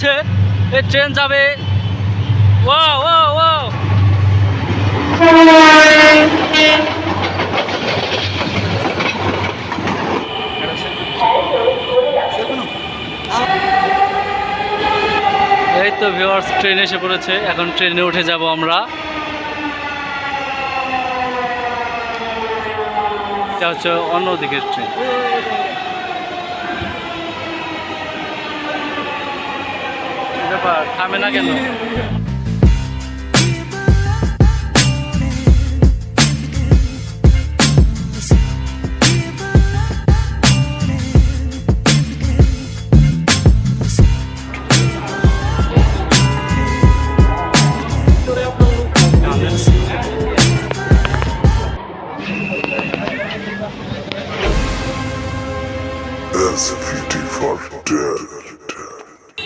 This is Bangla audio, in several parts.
আসছে, এই ট্রেন যাবে। ওয়াও ওয়াও ওয়াও, এই তো ভিউয়ার্স ট্রেন এসে পড়েছে। এখন ট্রেনে উঠে যাব আমরা। এটা হচ্ছে অন্যদিকের ট্রেন। ব্যাপার থামে না কেন?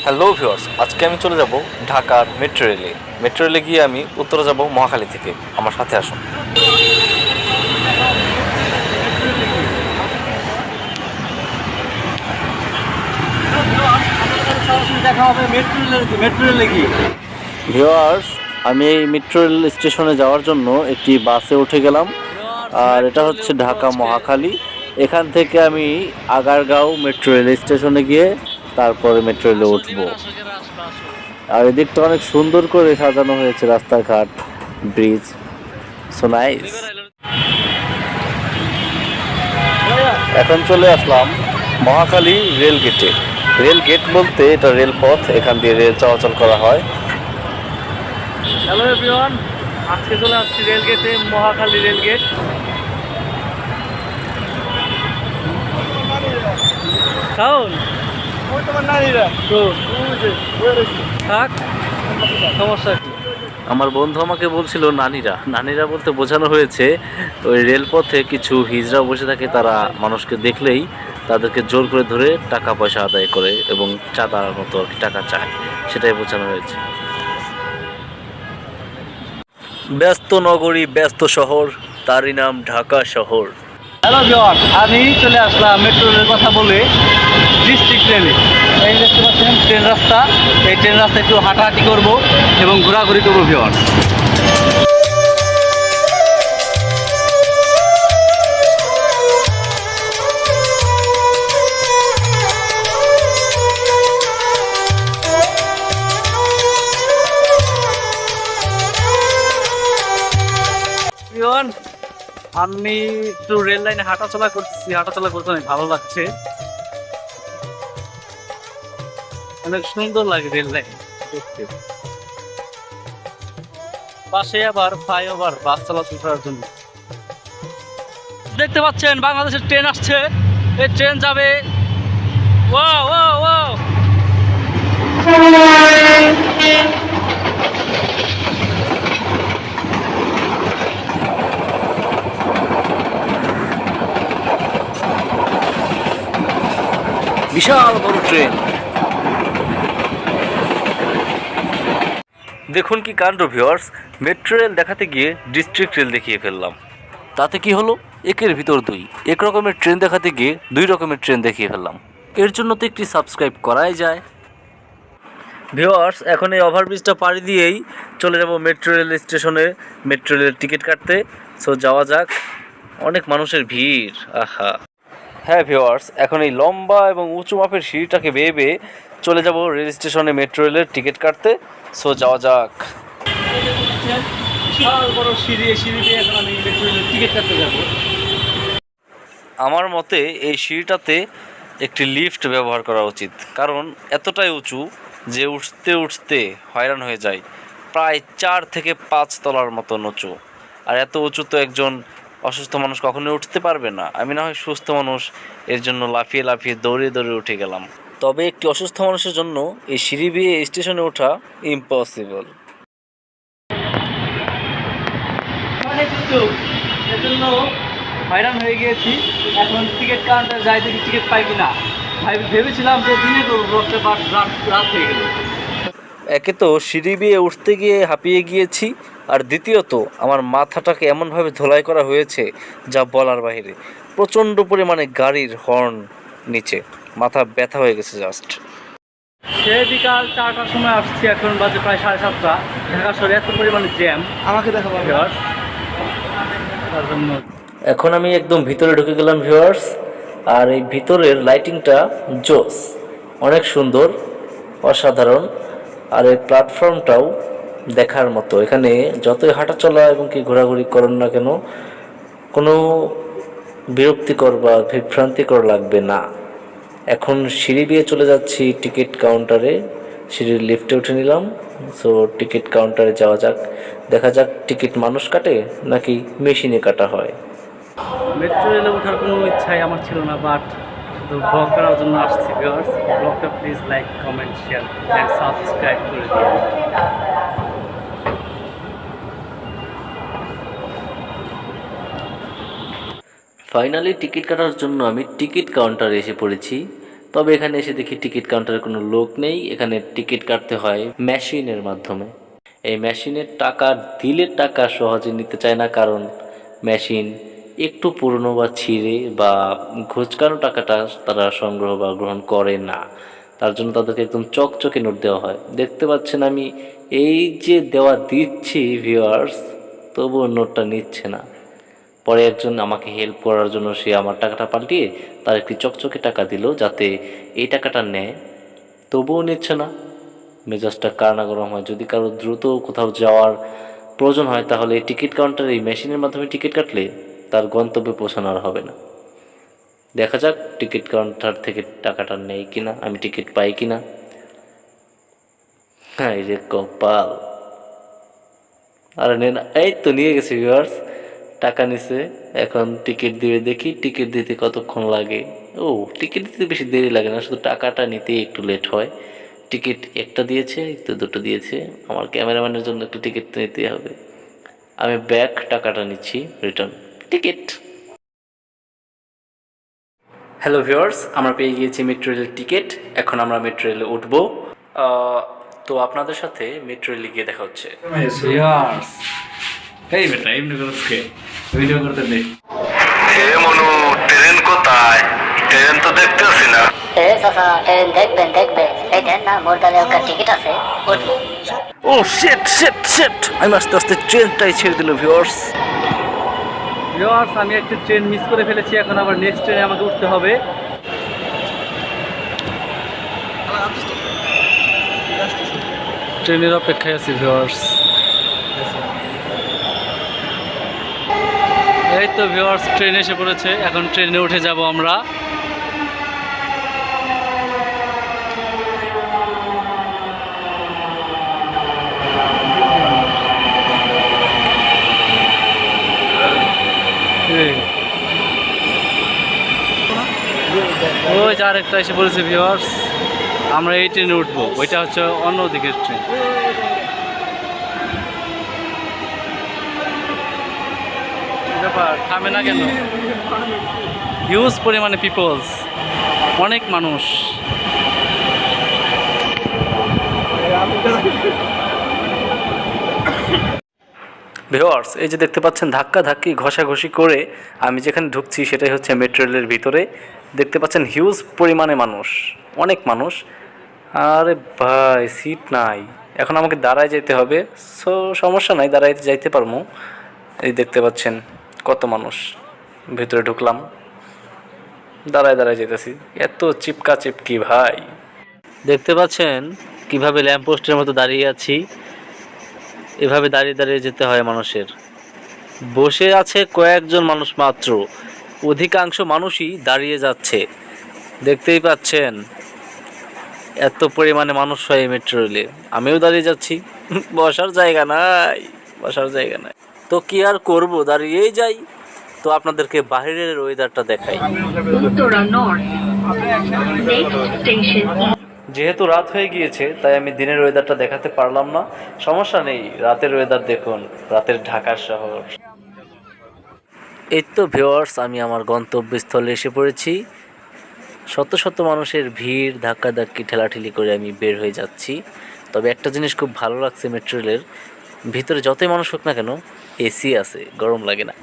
হ্যালো ভিউয়ার্স, আজকে আমি চলে যাব ঢাকার মেট্রো রেলে। মেট্রো রেলে গিয়ে আমি উত্তরে যাব মহাখালী থেকে। আমার সাথে আসুন। দেখা হবে মেট্রো রেলে গিয়ে। ভিউয়ার্স, আমি এই মেট্রো রেল স্টেশনে যাওয়ার জন্য একটি বাসে উঠে গেলাম। আর এটা হচ্ছে ঢাকা মহাখালী। এখান থেকে আমি আগারগাঁও মেট্রো রেল স্টেশনে গিয়ে তারপরে মেট্রো রেলে উঠবো। আর এদিকটা অনেক সুন্দর করে সাজানো হয়েছে, রাস্তাঘাট, ব্রিজ, সো নাইস। এখন চলে আসলাম মহাখালী রেল গেটে। রেল গেট বলতে এটা রেলপথ, এখান দিয়ে রেল চলাচল করা হয়। হ্যালো এভরিওয়ান, আজকে চলে আসছি রেল গেটে, মহাখালী রেল গেট। কারণ থাক, সমস্যা কি? আমার বন্ধু আমাকে বলছিল নানীরা নানীরা বলতে বোঝানো হয়েছে ওই রেলপথে কিছু হিজড়া বসে থাকে, তারা মানুষকে দেখলেই তাদেরকে জোর করে ধরে টাকা পয়সা আদায় করে এবং চাঁদার মতো আর কি টাকা চায়, সেটাই বোঝানো হয়েছে। ব্যস্ত নগরী, ব্যস্ত শহর, তারই নাম ঢাকা শহর। হ্যালো এভরিওয়ান, আমি চলে আসলাম মেট্রো রেলের কথা বলে ডিস্ট্রিক্ট রেলে। এই দেখতে পাচ্ছেন ট্রেন রাস্তা, এই ট্রেন রাস্তায় একটু হাঁটাহাঁটি করবো এবং ঘোরাঘুরি করবো ভিউয়ার। আমি একটু রেল লাইনে হাঁটাচলা করতেছি, হাঁটাচলা করতে অনেক ভালো লাগছে, অনেক সুন্দর লাগে রেল লাইন দেখতে। পাশে আবার ফ্লাইওভার, বাস চলাচল করার জন্য। দেখতে পাচ্ছেন বাংলাদেশের ট্রেন আসছে, এই ট্রেন যাবে। ওয়াও ওয়াও ওয়াও, বিশাল বড় ট্রেন। দেখুন কি কাণ্ড ভিউয়ার্স, মেট্রো রেল দেখাতে গিয়ে ডিস্ট্রিক্ট রেল দেখিয়ে ফেললাম। তাতে কি হলো, একের ভিতর দুই। এক রকমের ট্রেন দেখাতে গিয়ে দুই রকমের ট্রেন দেখিয়ে ফেললাম। এর জন্য তো একটি সাবস্ক্রাইব করাই যায়। ভিউয়ার্স, এখন এই ওভারব্রিজটা পাড়ি দিয়েই চলে যাব মেট্রো রেল স্টেশনে মেট্রো রেলের টিকিট কাটতে। সো যাওয়া যাক। অনেক মানুষের ভিড়, আহা। হ্যাঁ ভিউয়ার্স, এখন এই লম্বা এবং উঁচু মাপের সিঁড়িটাকে বেয়ে বেয়ে চলে যাব রেল স্টেশনে মেট্রো রেলের টিকিট কাটতে। সো যাওয়া যাক। আমার মতে এই সিঁড়িটাতে একটি লিফট ব্যবহার করা উচিত, কারণ এতটাই উঁচু যে উঠতে উঠতে হয়রান হয়ে যায়। প্রায় 4 থেকে 5 তলার মতন উঁচু, আর এত উঁচু তো একজন অসুস্থ মানুষ কখনোই উঠতে পারবে না। আমি না হয় সুস্থ মানুষ, এর জন্য লাফিয়ে লাফিয়ে দৌড়ে দৌড়ে উঠে গেলাম। তবে একটি অসুস্থ মানুষের জন্য এই সিঁড়ি বেয়ে স্টেশনে ওঠা ইম্পসিবল। এজন্য হয়রান হয়ে গিয়েছি। এখন টিকিট কাউন্টার যাই, দেখি টিকিট পাই কিনা। ভেবেছিলাম যে দিনে করবো, রাত হয়ে গেল। একে তো সিঁড়ি বেয়ে উঠতে গিয়ে হাঁপিয়ে গিয়েছি, আর দ্বিতীয়ত আমার মাথাটাকে এমনভাবে ধোলাই করা হয়েছে যা বলার বাইরে। প্রচণ্ড পরিমাণে গাড়ির হর্ন নিচে, মাথা ব্যথা হয়ে গেছে জাস্ট। সে বিকাল 4টার সময় আসছি, এখন বাজে প্রায় 7:30। ঢাকা শহরে এত পরিমাণে জ্যাম আমাকে দেখাবো ভিউয়ার্স, তার জন্য এখন আমি একদম ভিতরে ঢুকে গেলাম ভিউয়ার্স। আর এই ভিতরের লাইটিংটা জোস, অনেক সুন্দর, অসাধারণ। আর এই প্ল্যাটফর্মটাও দেখার মতো। এখানে যতই হাঁটা চলা এবং কি ঘোরাঘুরি করেন না কেন, কোনো বিরক্তিকর বা বিভ্রান্তিকর লাগবে না। এখন সিঁড়ি দিয়ে চলে যাচ্ছি টিকিট কাউন্টারে, সিঁড়ির লিফটে উঠে নিলাম। সো টিকিট কাউন্টারে যাওয়া যাক, দেখা যাক টিকিট মানুষ কাটে নাকি মেশিনে কাটা হয়। মেট্রো রেলে ওঠার কোনো ইচ্ছাই আমার ছিল না, বাট শুধু ব্লগ করার জন্য আসছি ভিউয়ার্স। ব্লগটা please like, comment, share and subscribe করে দিন। ফাইনালি টিকিট কাটার জন্য আমি টিকিট কাউন্টারে এসে পড়েছি। তবে এখানে এসে দেখি টিকিট কাউন্টারে কোনো লোক নেই। এখানে টিকিট কাটতে হয় মেশিনের মাধ্যমে। এই মেশিনের টাকা দিলে টাকা সহজে নিতে চায় না, কারণ মেশিন একটু পুরনো বা ছিঁড়ে বা ঘুচকানো টাকাটা তারা সংগ্রহ বা গ্রহণ করে না। তার জন্য তাদেরকে একদম চকচকে নোট দেওয়া হয়। দেখতে পাচ্ছেন আমি এই যে দেওয়া দিচ্ছি ভিউয়ার্স, তবুও নোটটা নিচ্ছে না। পরে একজন আমাকে হেল্প করার জন্য সে আমার টাকাটা পাল্টিয়ে তার একটি চকচকে টাকা দিল যাতে এই টাকাটা নেয়, তবুও নিচ্ছে না। মেজাজটা কার না গরম হয়। যদি কারো দ্রুত কোথাও যাওয়ার প্রয়োজন হয় তাহলে এই টিকিট কাউন্টারে এই মেশিনের মাধ্যমে টিকিট কাটলে তার গন্তব্যে পৌঁছানো আর হবে না। দেখা যাক টিকিট কাউন্টার থেকে টাকাটা নেই কিনা, আমি টিকিট পাই কিনা। হ্যাঁ, এই যে কপাল। আরে নেন, এই তো নিয়ে গেছে ভিউয়ার্স, টাকা নিছে। এখন টিকিট দিবে, দেখি টিকিট দিতে কতক্ষণ লাগে। ও, টিকিট দিতে বেশি দেরি লাগে না, শুধু টাকাটা নিতে একটু লেট হয়। টিকিট একটা দিয়েছে, তো দুটো দিয়েছে। আমার ক্যামেরাম্যানের জন্য একটু টিকিট নিতে হবে। আমি ব্যাক টাকাটা নিচ্ছি, রিটার্ন টিকিট। হ্যালো ভিউয়ার্স, আমরা পেয়ে গিয়েছি মেট্রো রেলের টিকিট। এখন আমরা মেট্রো রেলে উঠবো। তো আপনাদের সাথে মেট্রো রেলে গিয়ে দেখা হচ্ছে। ভিউয়ার্স, এই বেটা এমনি করছে ভিডিও করতে দে। হে মনু, ট্রেন কোথায়? ট্রেন তো দেখতে আসি না। চাচা ট্রেন দেখবেন দেখবেন, এই দেন না মোর গালে একটা টিকিট আছে, উঠবো। ও শিট শিট শিট, আমি আস্তে আস্তে ট্রেনটাই ছেড়ে দিল ভিউয়ার্স। ভিউয়ার্স, আমি একটা ট্রেন মিস করে ফেলেছি। এখন আবার নেক্সট ট্রেনে আমাকে উঠতে হবে। ট্রেনের অপেক্ষায় আছি ভিউয়ার্স। এই তো ভিউয়ার্স, ট্রেন এসে পড়েছে। এখন ট্রেনে উঠে যাব আমরা। ওই যে আরেকটা এসে পড়েছে ভিউয়ার্স, আমরা এই ট্রেনে উঠবো। ওইটা হচ্ছে অন্য দিকের ট্রেন। ব্যাপার থামে না কেন? হিউজ পরিমাণে পিপলস, অনেক মানুষ। ভিউয়ার্স, এই যে দেখতে পাচ্ছেন ধাক্কা ধাক্কি ঘষাঘষি করে আমি যেখানে ঢুকছি সেটাই হচ্ছে মেট্রো রেলের ভিতরে। দেখতে পাচ্ছেন হিউজ পরিমাণে মানুষ, অনেক মানুষ। আরে ভাই, সিট নাই, এখন আমাকে দাঁড়ায় যেতে হবে। সো সমস্যা নাই, দাঁড়ায় যাইতে পারবো। এই দেখতে পাচ্ছেন কত মানুষ। ভিতরে ঢুকলাম, দাঁড়ায় দাঁড়ায় যেতেছি। এত চিপকা চিপকি ভাই। দেখতে পাচ্ছেন কিভাবে ল্যাম্পপোস্টের মতো দাঁড়িয়ে আছি। এভাবে দাঁড়িয়ে দাঁড়িয়ে যেতে হয় মানুষের। বসে আছে কয়েকজন মানুষ মাত্র, অধিকাংশ মানুষই দাঁড়িয়ে যাচ্ছে। দেখতেই পাচ্ছেন এত পরিমাণে মানুষ হয় এই মেট্রো রেলে। আমিও দাঁড়িয়ে যাচ্ছি, বসার জায়গা নাই, বসার জায়গা নাই। তো কি আর করব, দাঁড়িয়েই যাই। তো আপনাদেরকে বাইরের ওয়েদারটা দেখাই। যেহেতু রাত হয়ে গিয়েছে তাই আমি দিনের ওয়েদারটা দেখাতে পারলাম না। সমস্যা নেই, রাতের ওয়েদার দেখুন, রাতের ঢাকার শহর। এই তো ভিউয়ার্স, আমি আমার গন্তব্যস্থলে এসে পড়েছি। শত শত মানুষের ভিড়, ধাক্কাধাক্কি, ঠেলাঠেলি করে আমি বের হয়ে যাচ্ছি। তবে একটা জিনিস খুব ভালো লাগছে, মেট্রো রেলের ভিতরে যতই মানুষ হোক না কেন এসি আছে, গরম লাগে না।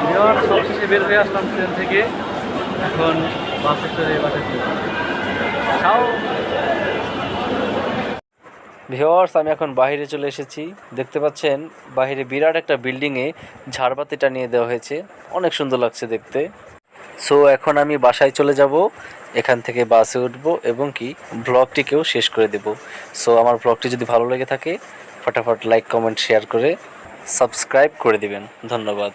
ভিউয়ার্স, সবশেষে বের হয়ে আসলাম ট্রেন থেকে। এখন বাসে চড়ে বাসে যাও। ভিউয়ার্স, আমি এখন বাইরে চলে এসেছি। দেখতে পাচ্ছেন বাইরে বিরাট একটা বিল্ডিংয়ে ঝাড়বাতি টানিয়ে দেওয়া হয়েছে, অনেক সুন্দর লাগছে দেখতে। সো এখন আমি বাসায় চলে যাব, এখান থেকে বাসে উঠবো এবং কি ব্লগটিকেও শেষ করে দেব। সো আমার ব্লগটি যদি ভালো লেগে থাকে ফটাফট লাইক কমেন্ট শেয়ার করে সাবস্ক্রাইব করে দিবেন। ধন্যবাদ।